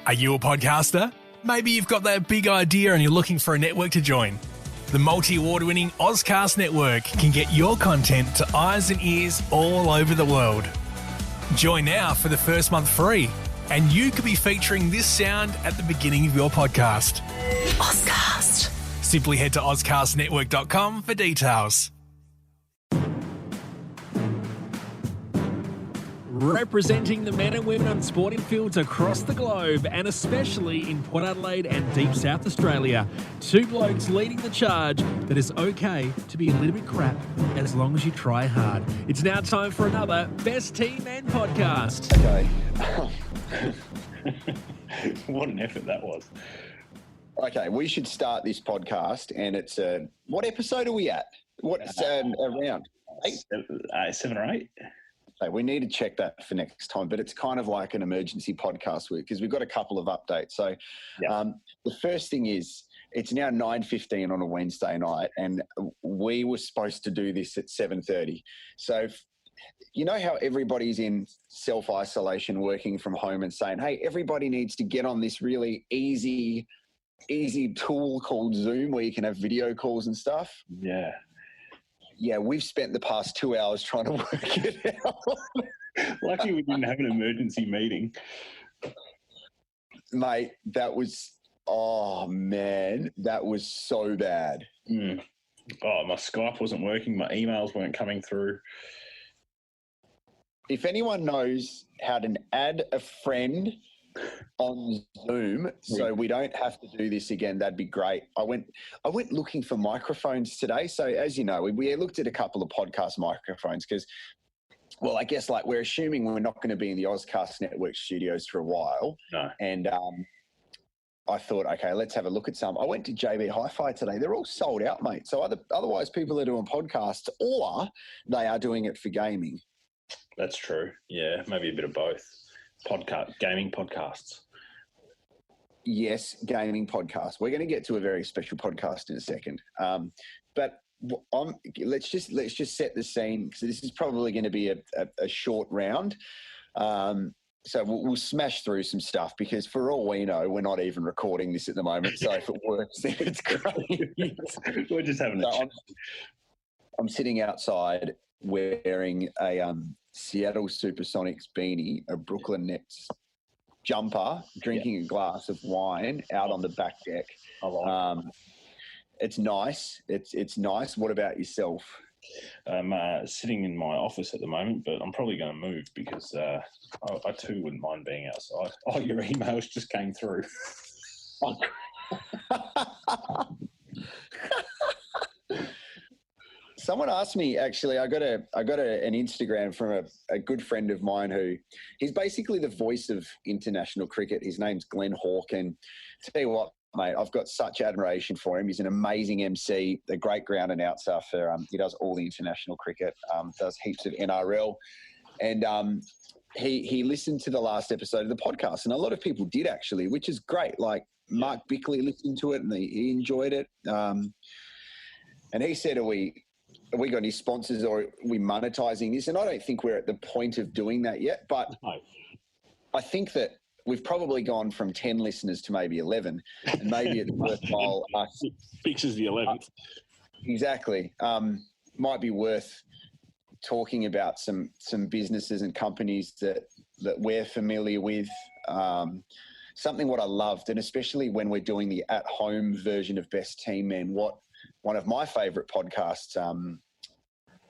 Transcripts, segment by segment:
Are you a podcaster? Maybe you've got that big idea and you're looking for a network to join. The multi-award-winning Ozcast Network can get your content to eyes and ears all over the world. Join now for the first month free, and you could be featuring this sound at the beginning of your podcast. Ozcast. Simply head to ozcastnetwork.com for details. Representing the men and women on sporting fields across the globe, and especially in Port Adelaide and deep South Australia, two blokes leading the charge that it's okay to be a little bit crap as long as you try hard. It's now time for another Best Team Men podcast. Okay. What an effort that was. Okay, we should start this podcast, and it's what episode are we at? What's around? 7 or 8. Okay, we need to check that for next time, but it's kind of like an emergency podcast because we've got a couple of updates. So the first thing is it's now 9:15 on a Wednesday night, and we were supposed to do this at 7:30. So you know how everybody's in self-isolation, working from home, and saying, hey, everybody needs to get on this really easy tool called Zoom where you can have video calls and stuff? Yeah, we've spent the past 2 hours trying to work it out. Lucky we didn't have an emergency meeting. Mate, that was so bad. Oh, my Skype wasn't working. My emails weren't coming through. If anyone knows how to add a friend on Zoom so we don't have to do this again, that'd be great. I went looking for microphones today. So as you know, we looked at a couple of podcast microphones because, well, I guess like we're assuming we're not going to be in the Ozcast Network studios for a while. No. And I thought, okay, let's have a look at some. I went to JB Hi-Fi today. They're all sold out, mate. So otherwise people are doing podcasts or they are doing it for gaming. That's true. Yeah, maybe a bit of both. Gaming podcasts. Yes, gaming podcasts. We're going to get to a very special podcast in a second. But let's just set the scene because this is probably going to be a short round. So we'll smash through some stuff because for all we know, we're not even recording this at the moment. So if it works, then it's great. We're just having a chat. I'm sitting outside wearing a Seattle Supersonics beanie, a Brooklyn Nets jumper, drinking a glass of wine out on the back deck. It's nice. It's nice. What about yourself? I'm sitting in my office at the moment, but I'm probably going to move because I too wouldn't mind being outside. Oh, your emails just came through. Someone asked me, actually, I got an Instagram from a good friend of mine who he's basically the voice of international cricket. His name's Glenn Hawke, and tell you what, mate, I've got such admiration for him. He's an amazing MC, a great ground announcer for he does all the international cricket, does heaps of NRL, and he listened to the last episode of the podcast, and a lot of people did actually, which is great. Like Mark Bickley listened to it and he enjoyed it, and he said, Are we got any sponsors or are we monetizing this? And I don't think we're at the point of doing that yet, but No. I think that we've probably gone from 10 listeners to maybe 11, and maybe it's worthwhile us. Fixes the 11th. Exactly. Might be worth talking about some businesses and companies that we're familiar with. Something what I loved, and especially when we're doing the at-home version of Best Team Men, one of my favourite podcasts,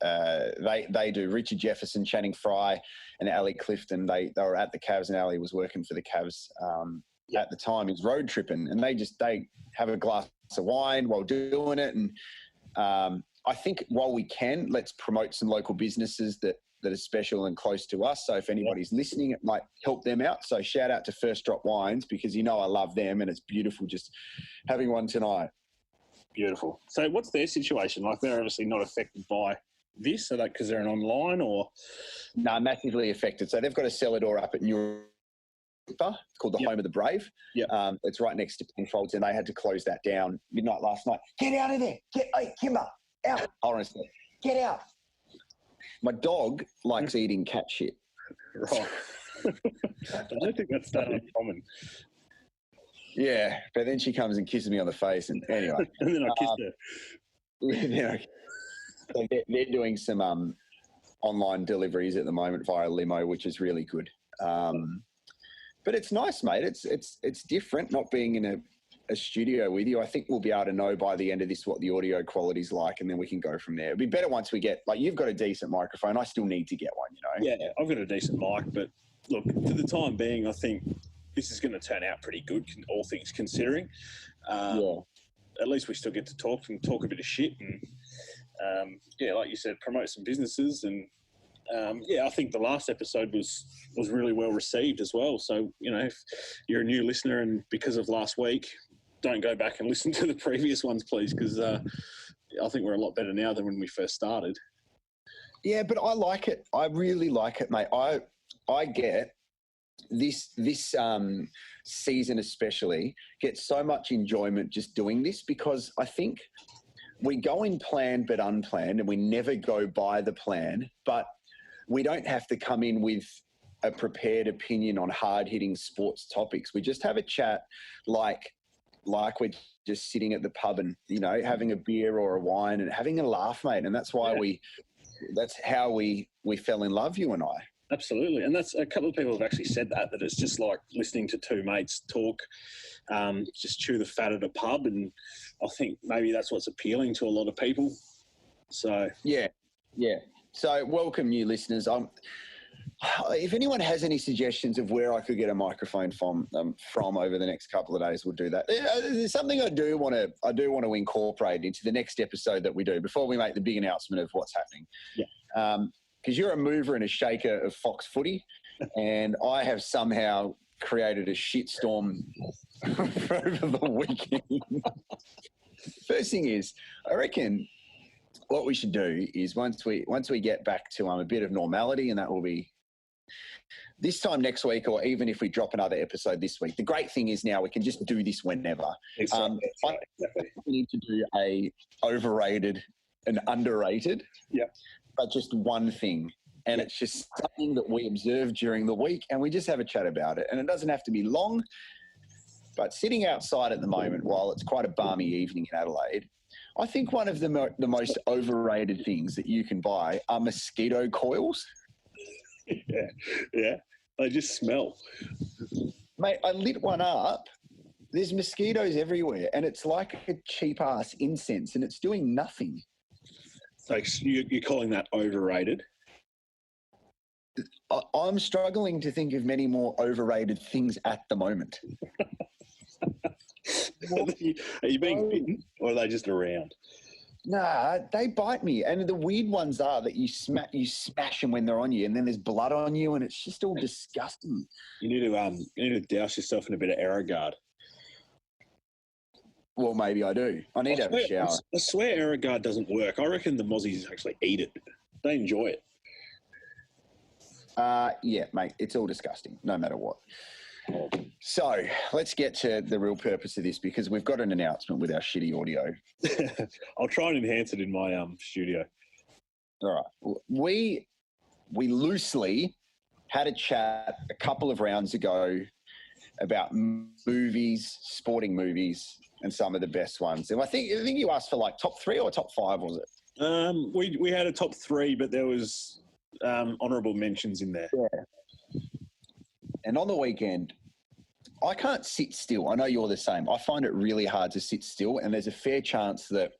they do, Richard Jefferson, Channing Frye and Ali Clifton, they were at the Cavs, and Ali was working for the Cavs at the time. He's road tripping, and they have a glass of wine while doing it. And I think while we can, let's promote some local businesses that are special and close to us. So if anybody's listening, it might help them out. So shout out to First Drop Wines because I love them, and it's beautiful just having one tonight. Beautiful. So what's their situation? Like, they're obviously not affected by this, are they, because they're an online or? No, massively affected. So they've got a cellar door up at New called the Home of the Brave. Yeah. It's right next to Penfolds, and they had to close that down midnight last night. Get out of there. Hey, Kimber, out. Hold on a second. Get out. My dog likes eating cat shit. Right. I don't think that's that uncommon. Yeah, but then she comes and kisses me on the face, and anyway. And then I kissed her. So they're doing some online deliveries at the moment via limo, which is really good. But it's nice, mate. It's different not being in a studio with you. I think we'll be able to know by the end of this what the audio quality's like, and then we can go from there. It'd be better once we get, like, you've got a decent microphone. I still need to get one, you know? Yeah, I've got a decent mic, but look, for the time being, I think this is going to turn out pretty good, all things considering. At least we still get to talk a bit of shit and, like you said, promote some businesses. And, I think the last episode was really well received as well. So, you know, if you're a new listener and because of last week, don't go back and listen to the previous ones, please, because I think we're a lot better now than when we first started. Yeah, but I like it. I really like it, mate. I get this season especially get so much enjoyment just doing this, because I think we go in planned but unplanned, and we never go by the plan, but we don't have to come in with a prepared opinion on hard-hitting sports topics. We just have a chat like we're just sitting at the pub and, you know, having a beer or a wine and having a laugh, mate. And that's why that's how we fell in love, you and I. Absolutely. And that's a couple of people have actually said that it's just like listening to two mates talk, just chew the fat at a pub. And I think maybe that's what's appealing to a lot of people. So, yeah. So welcome, new listeners. If anyone has any suggestions of where I could get a microphone from over the next couple of days, we'll do that. There's something I do want to incorporate into the next episode that we do before we make the big announcement of what's happening. Yeah. Because you're a mover and a shaker of Fox Footy, and I have somehow created a shitstorm over the weekend. First thing is, I reckon what we should do is once we get back to a bit of normality, and that will be this time next week, or even if we drop another episode this week. The great thing is now we can just do this whenever. Exactly. I think we need to do a overrated and underrated. Yeah. But just one thing. And it's just something that we observed during the week, and we just have a chat about it. And it doesn't have to be long, but sitting outside at the moment while it's quite a balmy evening in Adelaide, I think one of the most overrated things that you can buy are mosquito coils. Yeah. They just smell. Mate, I lit one up. There's mosquitoes everywhere, and it's like a cheap-ass incense, and it's doing nothing. So you're calling that overrated? I'm struggling to think of many more overrated things at the moment. Are you being bitten, or are they just around? Nah, they bite me. And the weird ones are that you smash them when they're on you, and then there's blood on you, and it's just all disgusting. You need to douse yourself in a bit of Aerogard. Well, maybe I do. I need to have a shower. I swear Aerogard doesn't work. I reckon the Mozzies actually eat it. They enjoy it. Yeah, mate, it's all disgusting, no matter what. So let's get to the real purpose of this, because we've got an announcement with our shitty audio. I'll try and enhance it in my studio. All right. We loosely had a chat a couple of rounds ago about movies, sporting movies, and some of the best ones. And I think you asked for like top 3 or top 5, was it? We had a top 3, but there was honourable mentions in there. Yeah. And on the weekend, I can't sit still. I know you're the same. I find it really hard to sit still, and there's a fair chance that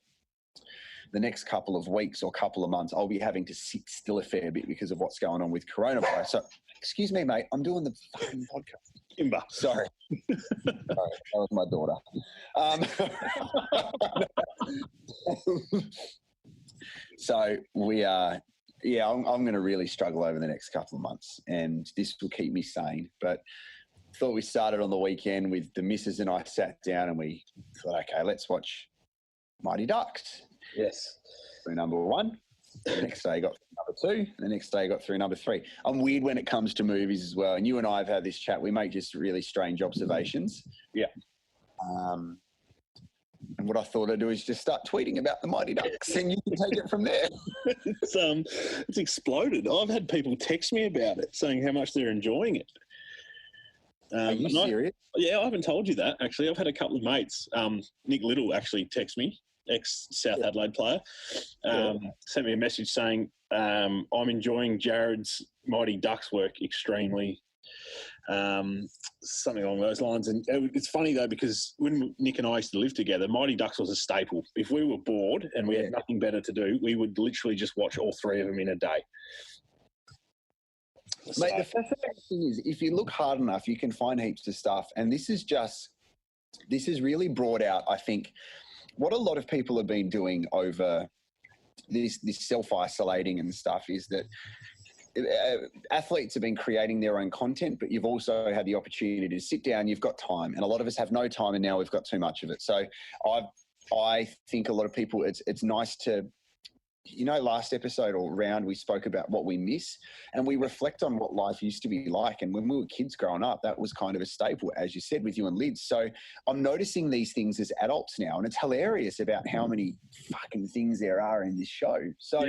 the next couple of weeks or couple of months I'll be having to sit still a fair bit because of what's going on with coronavirus. So, excuse me, mate, I'm doing the fucking podcast. Kimber. Sorry. That was my daughter. So we are, I'm going to really struggle over the next couple of months, and this will keep me sane. But thought we started on the weekend with the missus and I sat down and we thought, okay, let's watch Mighty Ducks. Yes. Through number 1. The next day got through number 2. The next day got through number 3. I'm weird when it comes to movies as well. And you and I have had this chat. We make just really strange observations. Yeah. And what I thought I'd do is just start tweeting about the Mighty Ducks, and you can take it from there. It's exploded. I've had people text me about it, saying how much they're enjoying it. Are you serious? Yeah, I haven't told you that, actually. I've had a couple of mates. Nick Little actually texted me, ex-South Adelaide player, sent me a message saying, I'm enjoying Jared's Mighty Ducks work extremely. Something along those lines. And it's funny, though, because when Nick and I used to live together, Mighty Ducks was a staple. If we were bored and we had nothing better to do, we would literally just watch all three of them in a day. Mate, the fascinating thing is, if you look hard enough, you can find heaps of stuff. And this is really brought out, I think, what a lot of people have been doing over this self-isolating and stuff is that athletes have been creating their own content, but you've also had the opportunity to sit down, you've got time, and a lot of us have no time, and now we've got too much of it. So I think a lot of people, it's nice to, last episode or round, we spoke about what we miss and we reflect on what life used to be like. And when we were kids growing up, that was kind of a staple, as you said, with you and Lids. So I'm noticing these things as adults now, and it's hilarious about how many fucking things there are in this show. So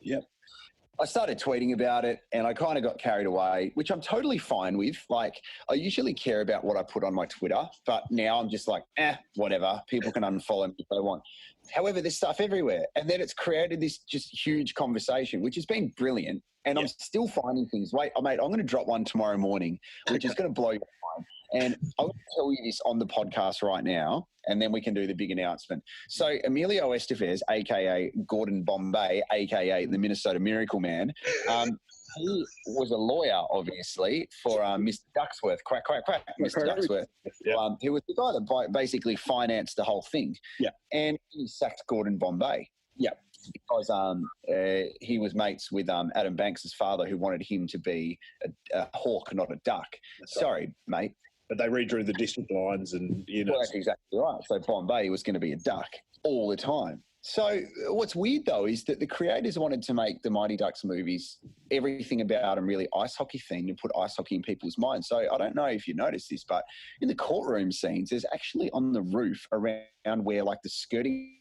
yeah. I started tweeting about it and I kind of got carried away, which I'm totally fine with. Like, I usually care about what I put on my Twitter, but now I'm just like, whatever. People can unfollow me if they want. However, there's stuff everywhere. And then it's created this just huge conversation, which has been brilliant. And I'm still finding things. Wait, mate, I'm going to drop one tomorrow morning, which is going to blow your mind. And I'm going to tell you this on the podcast right now, and then we can do the big announcement. So Emilio Estevez, a.k.a. Gordon Bombay, a.k.a. the Minnesota Miracle Man, he was a lawyer, obviously, for Mr. Ducksworth. Quack, quack, quack, Mr. Ducksworth. Yeah. He was the guy that basically financed the whole thing. Yeah. And he sacked Gordon Bombay. Yeah. Because he was mates with Adam Banks' father, who wanted him to be a hawk, not a duck. Sorry, mate. But they redrew the district lines and, Well, that's exactly right. So Bombay was going to be a duck all the time. So what's weird, though, is that the creators wanted to make the Mighty Ducks movies, everything about them really ice hockey themed and put ice hockey in people's minds. So I don't know if you noticed this, but in the courtroom scenes, there's actually on the roof around where like the skirting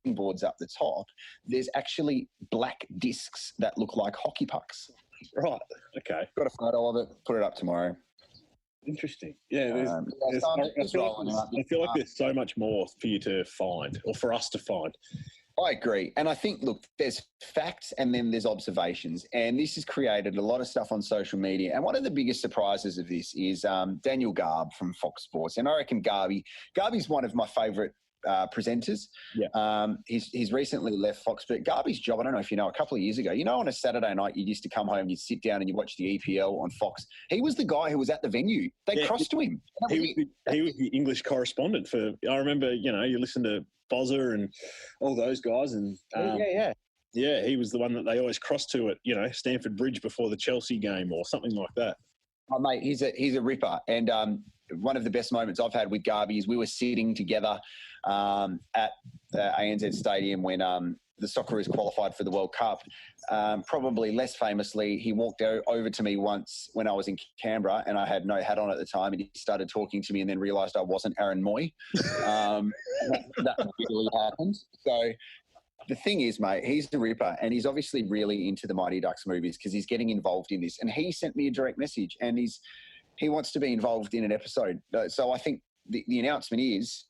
boards up the top, there's actually black discs that look like hockey pucks. Right. Okay. Got a photo of it. Put it up tomorrow. Interesting. Yeah. I feel like there's so much more for you to find, or for us to find. I agree. And I think, look, there's facts and then there's observations. And this has created a lot of stuff on social media. And one of the biggest surprises of this is Daniel Garb from Fox Sports. And I reckon Garby's one of my favourite presenters. Yeah. He's recently left Fox, but Garby's job, I don't know if you know, a couple of years ago, on a Saturday night, you used to come home, you'd sit down and you watch the EPL on Fox. He was the guy who was at the venue. They crossed to him. He was the English correspondent for, I remember, you listen to Bozza and all those guys. And yeah, he was the one that they always crossed to at, Stamford Bridge before the Chelsea game or something like that. Oh, mate, he's a ripper. And one of the best moments I've had with Garby is we were sitting together at the ANZ Stadium when the Socceroos qualified for the World Cup. Probably less famously, he walked over to me once when I was in Canberra and I had no hat on at the time, and he started talking to me and then realised I wasn't Aaron Moy. That really happened. So the thing is, mate, he's the ripper, and he's obviously really into the Mighty Ducks movies because he's getting involved in this. And he sent me a direct message, and he wants to be involved in an episode. So I think the announcement is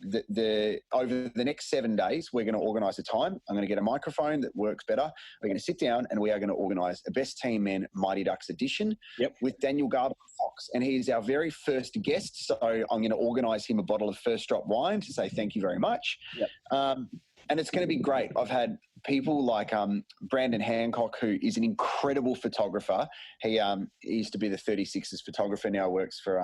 that over the next 7 days, we're going to organise a time. I'm going to get a microphone that works better. We're going to sit down and we are going to organise a Best Team Men Mighty Ducks edition with Daniel Garb of Fox. And he's our very first guest. So I'm going to organise him a bottle of First Drop wine to say thank you very much. Yep. And it's going to be great. I've had people like Brandon Hancock, who is an incredible photographer. He used to be the 36ers photographer, now works for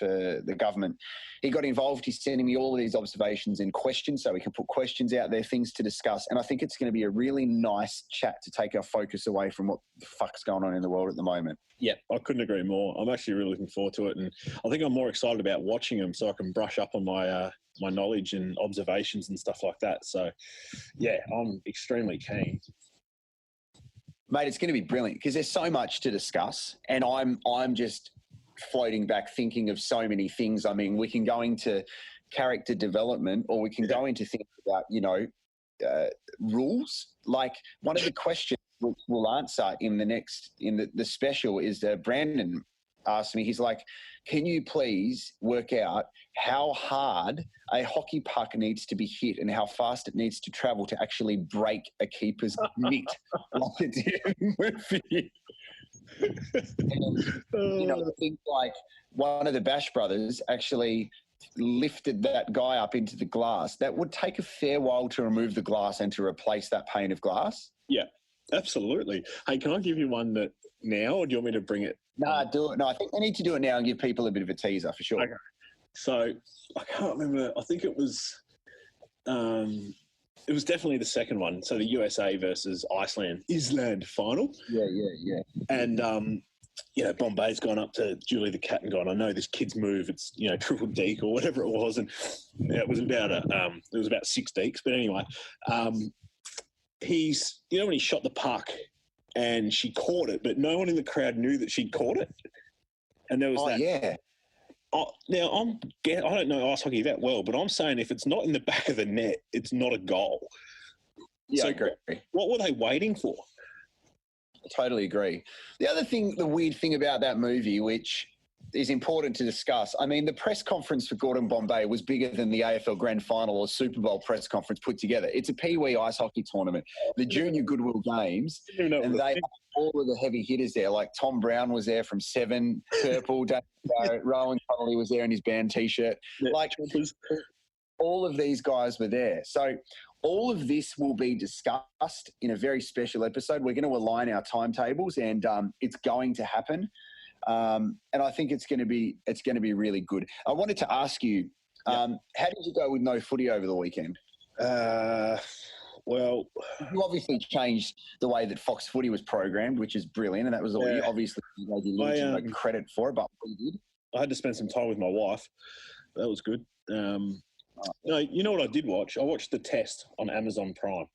the government. He got involved. He's sending me all of these observations and questions so we can put questions out there, things to discuss. And I think it's going to be a really nice chat to take our focus away from what the fuck's going on in the world at the moment. Yeah, I couldn't agree more. I'm actually really looking forward to it. And I think I'm more excited about watching them so I can brush up on my my knowledge and observations and stuff like that. So, yeah, I'm extremely keen. Mate, it's going to be brilliant because there's so much to discuss, and I'm just floating back thinking of so many things. I mean, we can go into character development, or we can go into things about, rules. Like one of the questions we'll answer in the special is Brandon asked me, he's like, can you please work out how hard a hockey puck needs to be hit and how fast it needs to travel to actually break a keeper's mitt like it did in Murphy? And, things like one of the Bash brothers actually lifted that guy up into the glass. That would take a fair while to remove the glass and to replace that pane of glass. Yeah, absolutely. Hey, can I give you one that now, or do you want me to bring it? No, do it. No, I think I need to do it now and give people a bit of a teaser for sure. Okay. So I can't remember. I think it was definitely the second one. So the USA versus Iceland final. Yeah. And Bombay's gone up to Julie the Cat and gone, I know this kid's move. It's triple deke or whatever it was, and it was about 6 dekes. But anyway, he's when he shot the puck and she caught it, but no one in the crowd knew that she'd caught it. And there was yeah. Now, I don't know ice hockey that well, but I'm saying if it's not in the back of the net, it's not a goal. Yeah, so I agree. What were they waiting for? I totally agree. The weird thing about that movie, which is important to discuss, I mean, the press conference for Gordon Bombay was bigger than the AFL Grand Final or Super Bowl press conference put together. It's a Pee-wee ice hockey tournament, the Junior Goodwill Games, and they have all of the heavy hitters there. Like Tom Brown was there from Seven, Purple, Rowan Connolly was there in his band T-shirt. All of these guys were there. So all of this will be discussed in a very special episode. We're going to align our timetables, and it's going to happen. And I think it's going to be really good. I wanted to ask you, how did you go with no footy over the weekend? Well, you obviously changed the way that Fox Footy was programmed, which is brilliant, and that was obviously no credit for it, but what you did. I had to spend some time with my wife. That was good. No, you know what I did watch? I watched The Test on Amazon Prime.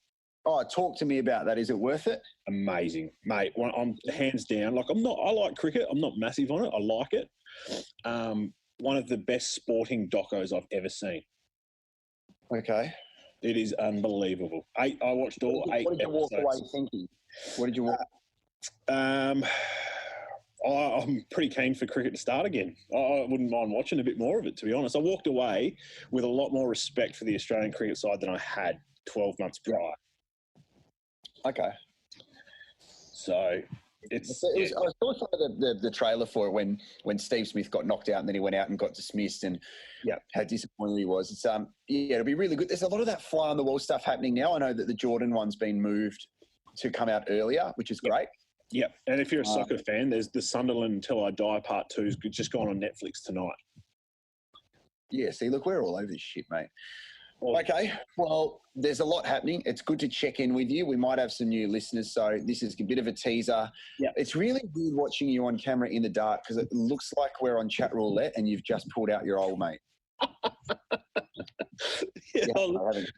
Oh, talk to me about that. Is it worth it? Amazing, mate. I'm hands down. I like cricket. I'm not massive on it. I like it. One of the best sporting docos I've ever seen. Okay. It is unbelievable. I watched all 8 episodes. What did you walk away thinking? What did you walk? I'm pretty keen for cricket to start again. I wouldn't mind watching a bit more of it, to be honest. I walked away with a lot more respect for the Australian cricket side than I had 12 months prior. Okay. So I saw some of the trailer for it when Steve Smith got knocked out and then he went out and got dismissed, and how disappointed he was. It's it'll be really good. There's a lot of that fly on the wall stuff happening now. I know that the Jordan one's been moved to come out earlier, which is great. Yeah, and if you're a soccer fan, there's the Sunderland Until I Die Part 2 is just gone on Netflix tonight. Yeah, see, look, we're all over this shit, mate. Okay, well, there's a lot happening. It's good to check in with you. We might have some new listeners, so this is a bit of a teaser. Yeah. It's really weird watching you on camera in the dark because it looks like we're on chat roulette and you've just pulled out your old mate.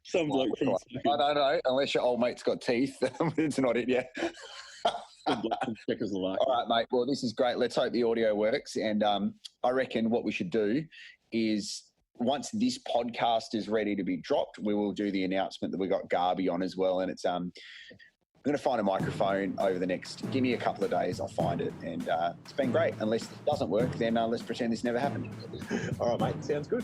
Some bloke from I don't know, unless your old mate's got teeth. It's not it yet. All right, mate. Well, this is great. Let's hope the audio works. And I reckon what we should do is once this podcast is ready to be dropped, we will do the announcement that we got Garby on as well. And it's I'm going to find a microphone over the next. Give me a couple of days. I'll find it. And it's been great. Unless it doesn't work, then let's pretend this never happened. All right, mate. Sounds good.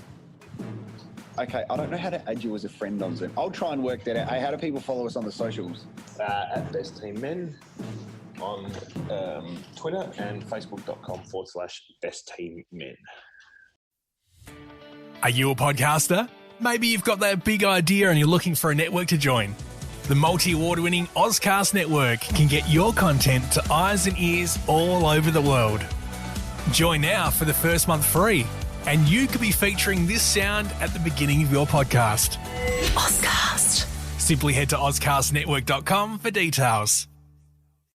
Okay, I don't know how to add you as a friend on Zoom. I'll try and work that out. Hey, how do people follow us on the socials? At Best Team Men on Twitter and Facebook.com/Best Team Men. Are you a podcaster? Maybe you've got that big idea and you're looking for a network to join. The multi-award-winning Ozcast Network can get your content to eyes and ears all over the world. Join now for the first month free, and you could be featuring this sound at the beginning of your podcast. Ozcast. Simply head to ozcastnetwork.com for details.